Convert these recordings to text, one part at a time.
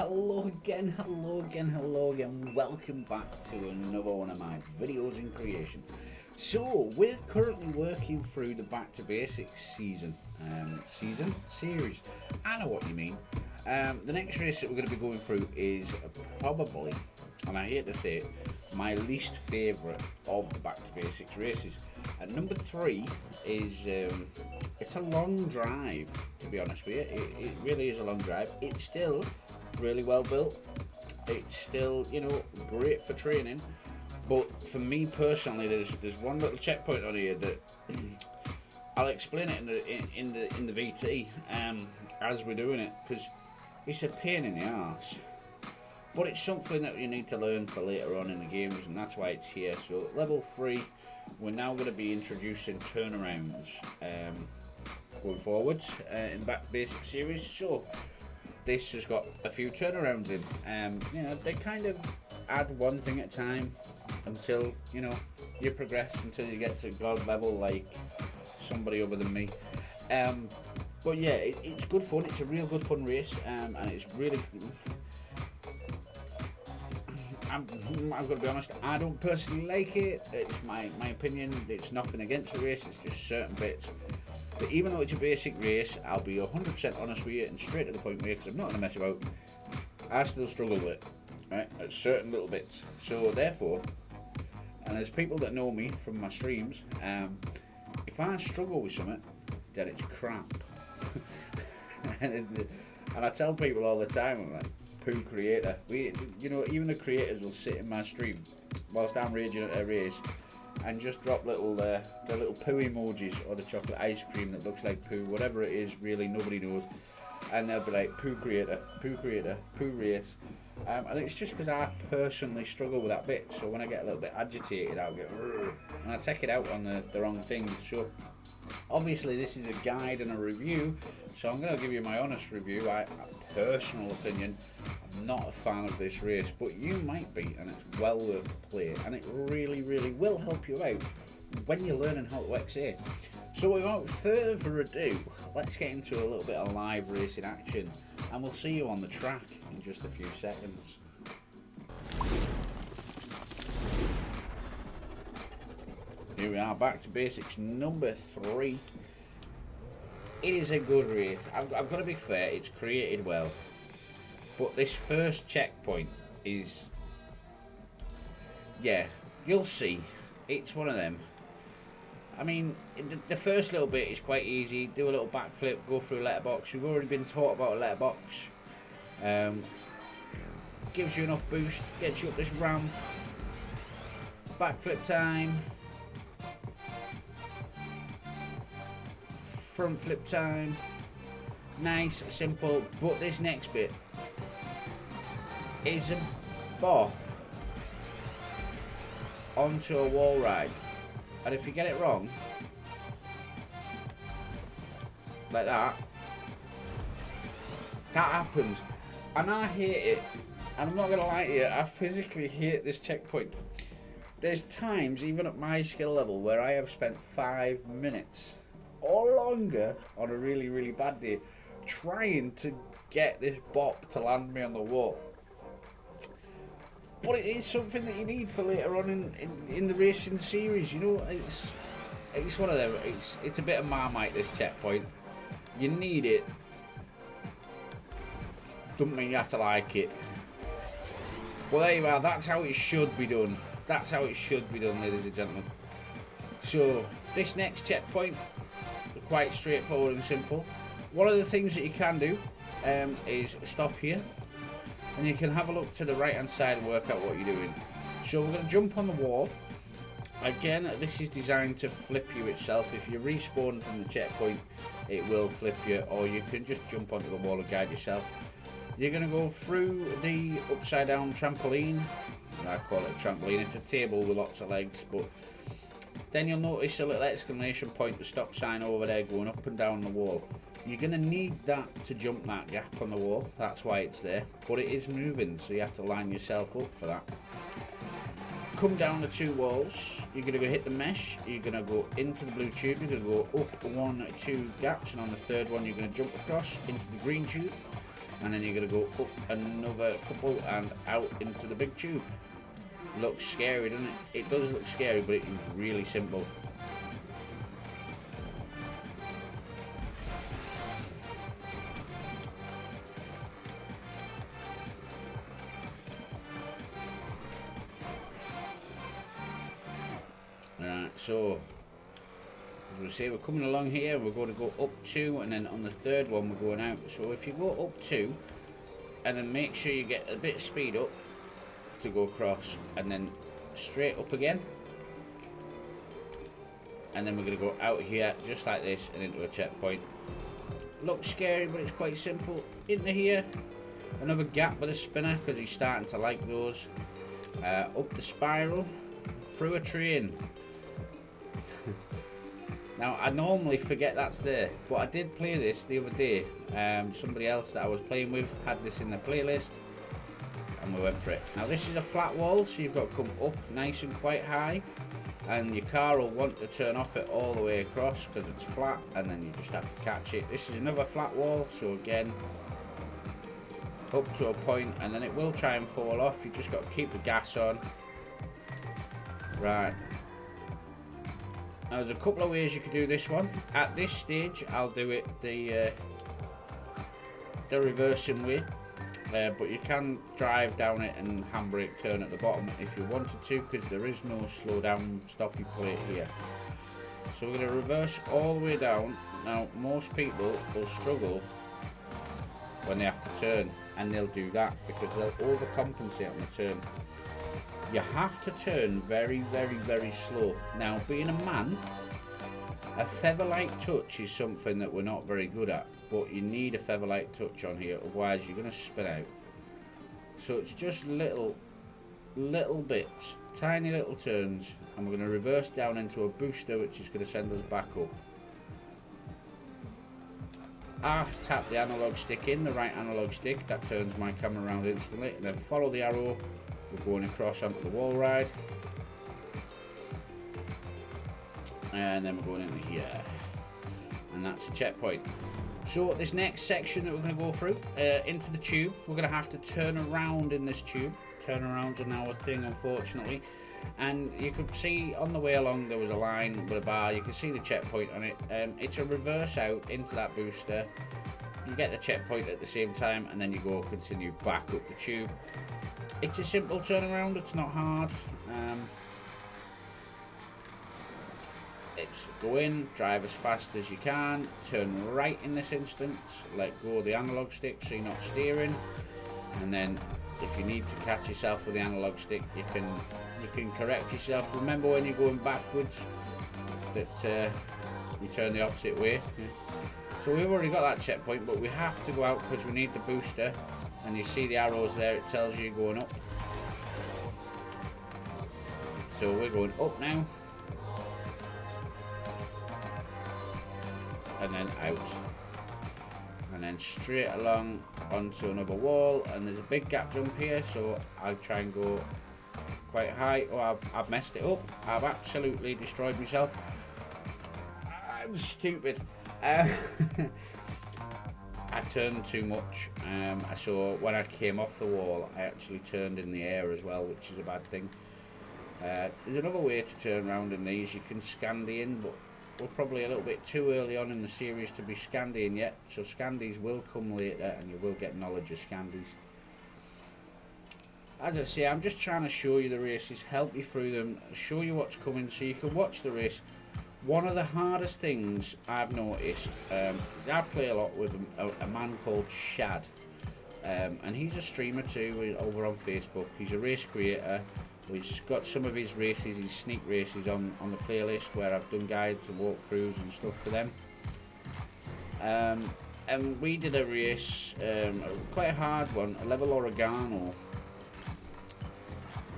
hello again, welcome back to another one of my videos in creation. So, we're currently working through the Back to Basics series. I know what you mean. The next race that we're going to be going through is probably, and I hate to say it, my least favourite of the Back to Basics races. At number 3 is, it's a long drive, to be honest with you. It really is a long drive. It's still really well built. It's still, you know, great for training. But for me personally, there's one little checkpoint on here that I'll explain it in the VT as we're doing it, because it's a pain in the arse. But it's something that you need to learn for later on in the games, and that's why it's here. So at level 3, we're now going to be introducing turnarounds going forwards in the Back to Basics series. So this has got a few turnarounds in. You know, they kind of add one thing at a time until, you know, you progress until you get to god level like somebody other than me. But yeah, it's good fun. It's a real good fun race, and it's really. I'm going to be honest, I don't personally like it. It's my opinion. It's nothing against the race, it's just certain bits. But even though it's a basic race, I'll be 100% honest with you and straight to the point with you, because I'm not going to mess about. I still struggle with it, right, at certain little bits. So therefore, and there's people that know me from my streams, if I struggle with something, then it's crap. and I tell people all the time, I'm like, poo creator. You know, even the creators will sit in my stream whilst I'm raging at a race and just drop the little poo emojis, or the chocolate ice cream that looks like poo, whatever it is, really nobody knows, and they'll be like, poo creator, poo race. And it's just because I personally struggle with that bit, so when I get a little bit agitated, I'll get and I take it out on the wrong things. So obviously this is a guide and a review, so I'm going to give you my honest review. My personal opinion, I'm not a fan of this race, but you might be, and it's well worth the play, and it really will help you out when you're learning how to XA. So without further ado, let's get into a little bit of live racing action, and we'll see you on the track in just a few seconds. Here we are, Back to Basics number 3. It is a good race. I've got to be fair, it's created well. But this first checkpoint is, yeah, you'll see. It's one of them. I mean, the first little bit is quite easy. Do a little backflip, go through a letterbox. You've already been taught about a letterbox. Gives you enough boost, gets you up this ramp. Backflip time. Front flip time. Nice, simple. But this next bit is a bop onto a wall ride. And if you get it wrong, like that happens. And I hate it. And I'm not going to lie to you, I physically hate this checkpoint. There's times, even at my skill level, where I have spent 5 minutes or longer on a really bad day trying to get this bop to land me on the wall. But it is something that you need for later on in the racing series, you know. It's one of them. It's a bit of Marmite, this checkpoint. You need it. Doesn't mean you have to like it. Well, there you are. That's how it should be done. That's how it should be done, ladies and gentlemen. So this next checkpoint, quite straightforward and simple. One of the things that you can do is stop here, and you can have a look to the right hand side and work out what you're doing. So we're going to jump on the wall. Again, this is designed to flip you itself. If you respawn from the checkpoint, it will flip you, or you can just jump onto the wall and guide yourself. You're going to go through the upside down trampoline. I call it a trampoline. It's a table with lots of legs, but then you'll notice a little exclamation point, the stop sign over there going up and down the wall. You're going to need that to jump that gap on the wall. That's why it's there. But it is moving, so you have to line yourself up for that. Come down the 2 walls. You're going to go hit the mesh. You're going to go into the blue tube. You're going to go up 1, 2 gaps. And on the 3rd one, you're going to jump across into the green tube. and then you're going to go up another couple and out into the big tube. Looks scary, doesn't it? It does look scary, but it is really simple. Alright, so as we say, we're coming along here, we're going to go up 2, and then on the third one we're going out. So if you go up 2 and then make sure you get a bit of speed up to go across, and then straight up again, and then we're going to go out here just like this and into a checkpoint. Looks scary, but it's quite simple. Into here, another gap with a spinner because he's starting to like those. Up the spiral, through a train. Now, I normally forget that's there, but I did play this the other day. Somebody else that I was playing with had this in the playlist, and we went for it. Now, this is a flat wall, so you've got to come up nice and quite high, and your car will want to turn off it all the way across because it's flat, and then you just have to catch it. This is another flat wall, so again, up to a point, and then it will try and fall off. You just got to keep the gas on. Right. Now, there's a couple of ways you could do this one. At this stage, I'll do it the reversing way, but you can drive down it and handbrake turn at the bottom if you wanted to, because there is no slow down stoppy plate here. So we're going to reverse all the way down. Now, most people will struggle when they have to turn, and they'll do that because they'll overcompensate on the turn. You have to turn very, very, very slow. Now, being a man, a feather-like touch is something that we're not very good at, but you need a feather-like touch on here, otherwise you're going to spin out. So it's just little bits, tiny little turns, and we're going to reverse down into a booster, which is going to send us back up. I tap the analog stick in, the right analog stick, that turns my camera around instantly, and then follow the arrow. We're going across onto the wall ride, and then we're going into here, and that's a checkpoint. So this next section that we're going to go through, into the tube, we're going to have to turn around in this tube. Turnarounds are now a thing, unfortunately, and you could see on the way along there was a line with a bar. You can see the checkpoint on it. It's a reverse out into that booster. You get the checkpoint at the same time, and then you go continue back up the tube. It's a simple turnaround, it's not hard. It's go in, drive as fast as you can, turn right in this instance, let go of the analog stick so you're not steering, and then if you need to catch yourself with the analog stick, you can correct yourself. Remember when you're going backwards that you turn the opposite way. So we've already got that checkpoint, but we have to go out because we need the booster. And you see the arrows there, it tells you you're going up. So we're going up now. And then out. And then straight along onto another wall. And there's a big gap jump here, so I'll try and go quite high. Oh, I've messed it up. I've absolutely destroyed myself. I'm stupid. I turned too much, so when I came off the wall I actually turned in the air as well, which is a bad thing. There's another way to turn around in these. You can Scandi in, but we're probably a little bit too early on in the series to be Scandying yet, so Scandis will come later and you will get knowledge of Scandis. As I say, I'm just trying to show you the races, help you through them, show you what's coming so you can watch the race. One of the hardest things I've noticed, is I play a lot with a man called Shad, and he's a streamer too over on Facebook. He's a race creator. He's got some of his races, his sneak races on the playlist where I've done guides and walkthroughs and stuff to them. And we did a race, quite a hard one, a level oregano,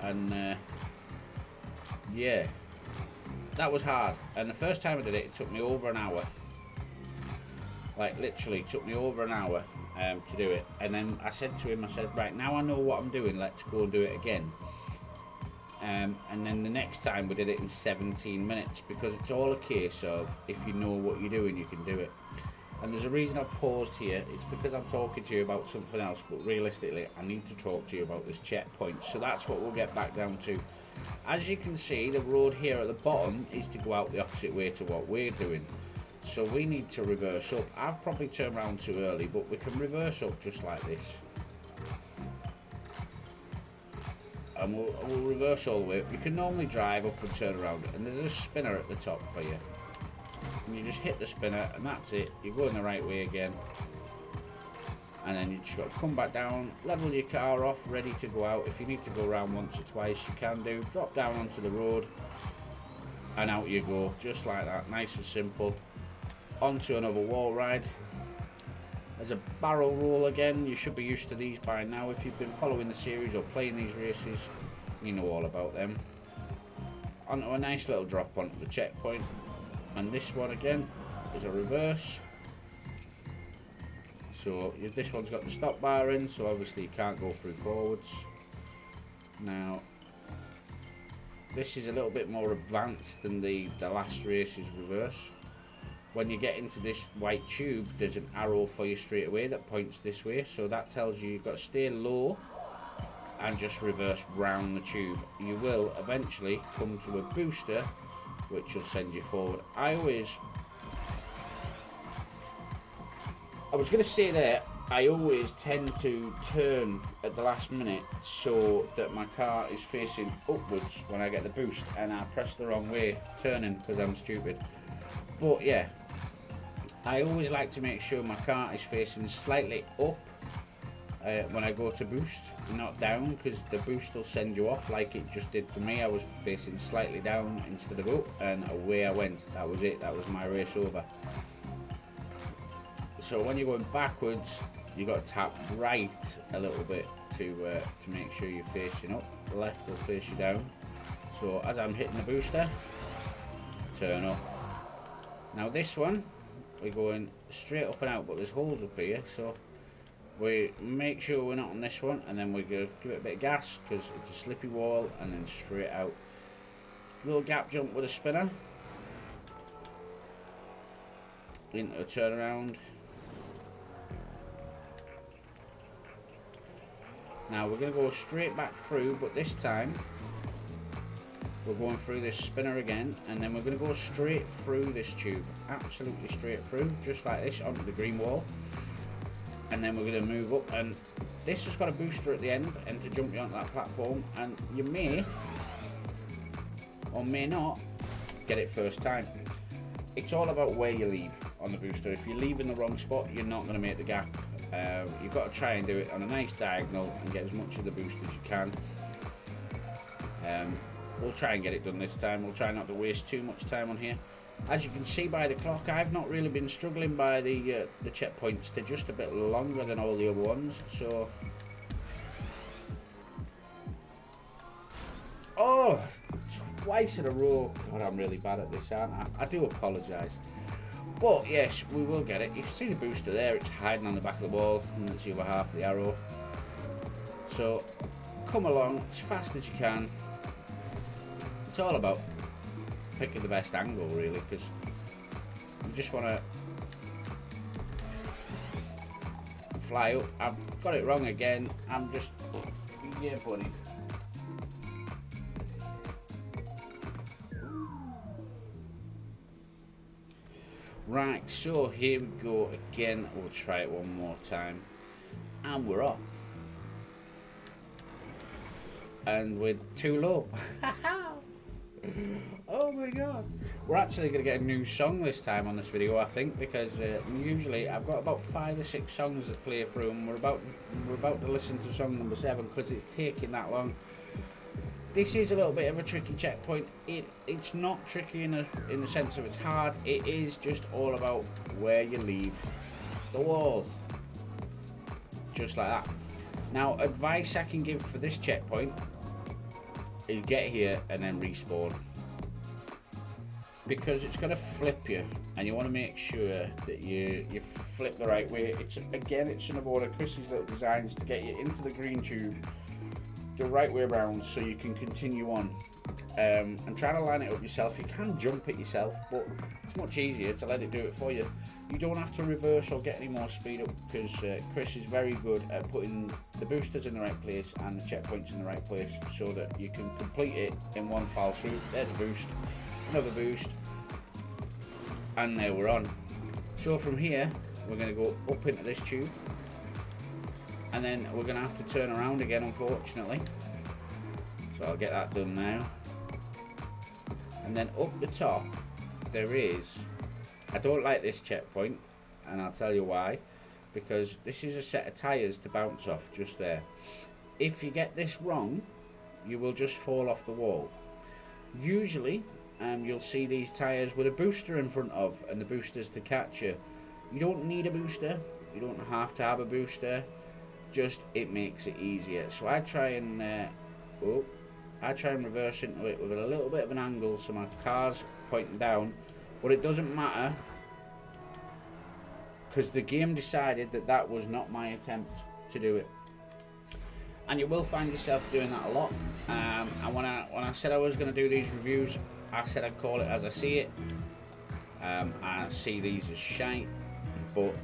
and yeah. That was hard, and the first time I did it took me over an hour. Like literally took me over an hour to do it. And then I said to him, I said, right, now I know what I'm doing, let's go and do it again. And then the next time we did it in 17 minutes, because it's all a case of if you know what you're doing, you can do it. And there's a reason I've paused here. It's because I'm talking to you about something else, but realistically I need to talk to you about this checkpoint. So that's what we'll get back down to. As you can see, the road here at the bottom is to go out the opposite way to what we're doing. So we need to reverse up. I've probably turned around too early, but we can reverse up just like this. And we'll reverse all the way up. You can normally drive up and turn around, and there's a spinner at the top for you. And you just hit the spinner, and that's it. You're going the right way again. And then you just got to come back down, level your car off, ready to go out. If you need to go around once or twice, you can do. Drop down onto the road, and out you go, just like that. Nice and simple. Onto another wall ride. There's a barrel roll again. You should be used to these by now. If you've been following the series or playing these races, you know all about them. Onto a nice little drop onto the checkpoint. And this one again is a reverse. So this one's got the stop bar in, so obviously you can't go through forwards. Now, this is a little bit more advanced than the last race's reverse. When you get into this white tube, there's an arrow for you straight away that points this way. So that tells you you've got to stay low and just reverse round the tube. You will eventually come to a booster, which will send you forward. I was going to say there, I always tend to turn at the last minute so that my car is facing upwards when I get the boost, and I press the wrong way turning because I'm stupid. But yeah, I always like to make sure my car is facing slightly up when I go to boost, not down, because the boost will send you off like it just did for me. I was facing slightly down instead of up, and away I went. That was it. That was my race over. So when you're going backwards, you got to tap right a little bit to make sure you're facing up. Left will face you down. So as I'm hitting the booster, turn up. Now this one, we're going straight up and out, but there's holes up here, so we make sure we're not on this one, and then we go give it a bit of gas because it's a slippy wall, and then straight out. Little gap jump with a spinner into a turnaround. Now we're going to go straight back through, but this time we're going through this spinner again, and then we're going to go straight through this tube, absolutely straight through, just like this, onto the green wall. And then we're going to move up, and this has got a booster at the end and to jump you onto that platform, and you may or may not get it first time. It's all about where you leave on the booster. If you leave in the wrong spot, you're not going to make the gap. You've got to try and do it on a nice diagonal and get as much of the boost as you can. We'll try and get it done this time. We'll try not to waste too much time on here. As you can see by the clock, I've not really been struggling by the checkpoints. They're just a bit longer than all the other ones, so... Oh! Twice in a row. God, I'm really bad at this, aren't I? I do apologise. But yes, we will get it. You can see the booster there, it's hiding on the back of the wall, and it's the other half of the arrow. So, come along as fast as you can. It's all about picking the best angle, really, because you just want to fly up. I've got it wrong again. I'm just... Yeah, buddy. Right, so here we go again. We'll try it one more time. And we're off. And we're too low. Oh my god. We're actually going to get a new song this time on this video, I think, because usually I've got about 5 or 6 songs that play through, and we're about to listen to song number 7 because it's taking that long. This is a little bit of a tricky checkpoint. It's not tricky in the sense of it's hard. It is just all about where you leave the wall. Just like that. Now, advice I can give for this checkpoint is get here and then respawn. Because it's going to flip you, and you want to make sure that you flip the right way. It's another one of Chris's little designs to get you into the green tube the right way around so you can continue on, and try to line it up yourself. You can jump it yourself, but it's much easier to let it do it for you. You don't have to reverse or get any more speed up, because Chris is very good at putting the boosters in the right place and the checkpoints in the right place so that you can complete it in one foul swoop. There's a boost, another boost, and there we're on. So from here we're going to go up into this tube, and then we're going to have to turn around again, unfortunately. So I'll get that done now. And then up the top there is, I don't like this checkpoint, and I'll tell you why. Because this is a set of tyres to bounce off just there. If you get this wrong, you will just fall off the wall. Usually you'll see these tyres with a booster in front of, and the booster's to catch you. You don't need a booster, you don't have to have a booster, just it makes it easier. So I try and reverse into it with a little bit of an angle so my car's pointing down, but it doesn't matter because the game decided that that was not my attempt to do it. And you will find yourself doing that a lot. And when I said I was going to do these reviews, I said I'd call it as I see it. I see these as shite, but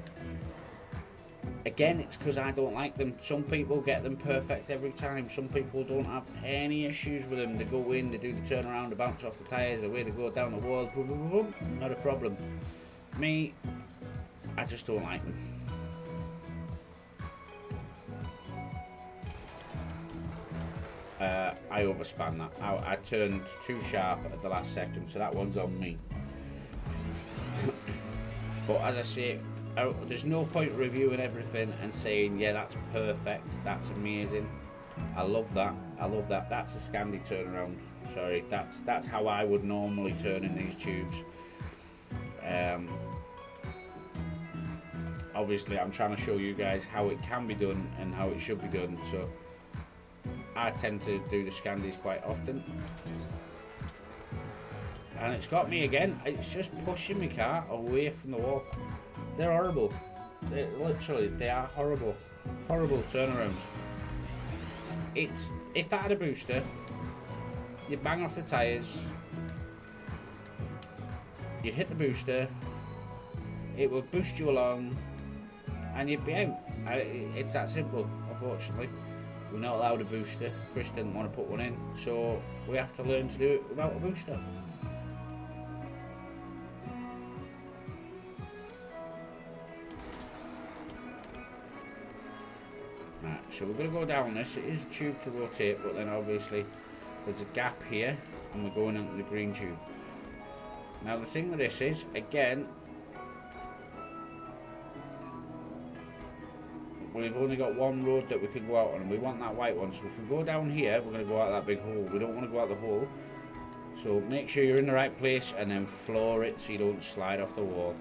again, it's because I don't like them. Some people get them perfect every time. Some people don't have any issues with them. They go in, they do the turnaround, they bounce off the tyres, away they go down the wall, boom, boom, boom, not a problem. Me, I just don't like them. I overspan that. I turned too sharp at the last second, so that one's on me. But as I say, there's no point reviewing everything and saying, yeah, that's perfect, that's amazing, I love that, I love that. That's a Scandi turnaround. Sorry, that's how I would normally turn in these tubes. Obviously I'm trying to show you guys how it can be done and how it should be done, so I tend to do the Scandis quite often. And it's got me again. It's just pushing my car away from the wall. They're horrible. They are horrible. Horrible turnarounds. If that had a booster, you'd bang off the tyres, you'd hit the booster, it would boost you along, and you'd be out. It's that simple, unfortunately. We're not allowed a booster. Chris didn't want to put one in, so we have to learn to do it without a booster. Right, so we're going to go down this. It is a tube to rotate, but then obviously there's a gap here, and we're going into the green tube. Now the thing with this is, again, we've only got one road that we can go out on, and we want that white one. So if we go down here, we're going to go out that big hole. We don't want to go out the hole. So make sure you're in the right place and then floor it so you don't slide off the wall.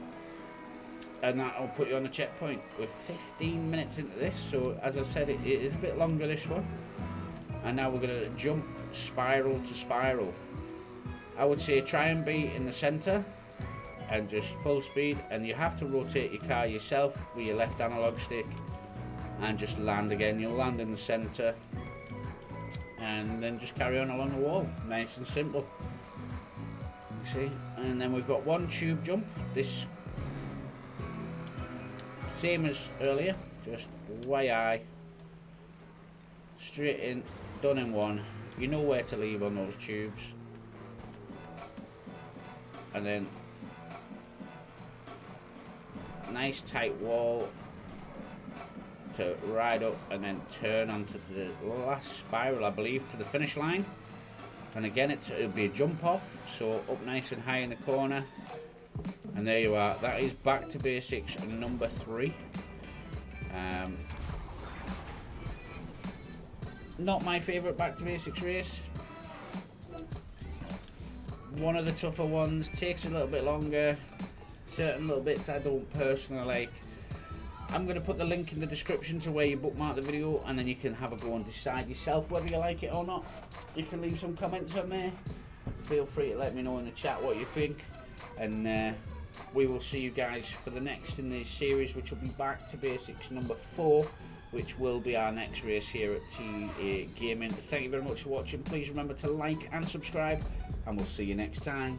And that'll put you on the checkpoint. We're 15 minutes into this, so as I said, it is a bit longer, this one. And now we're going to jump spiral to spiral. I would say try and be in the centre and just full speed, and you have to rotate your car yourself with your left analog stick and just land again. You'll land in the centre and then just carry on along the wall. Nice and simple. You see? And then we've got one tube jump. This same as earlier, just way high, straight in, done in one. You know where to leave on those tubes. And then nice tight wall to ride up and then turn onto the last spiral, I believe, to the finish line. And again, it'll be a jump off, so up nice and high in the corner. And there you are. That is Back to Basics number 3. Not my favourite Back to Basics race. One of the tougher ones, takes a little bit longer. Certain little bits I don't personally like. I'm going to put the link in the description to where you bookmark the video, and then you can have a go and decide yourself whether you like it or not. You can leave some comments on there. Feel free to let me know in the chat what you think, and we will see you guys for the next in this series, which will be Back to Basics number 4. which will be our next race here at TAGaming. Thank you very much for watching. Please remember to like and subscribe, and we'll see you next time.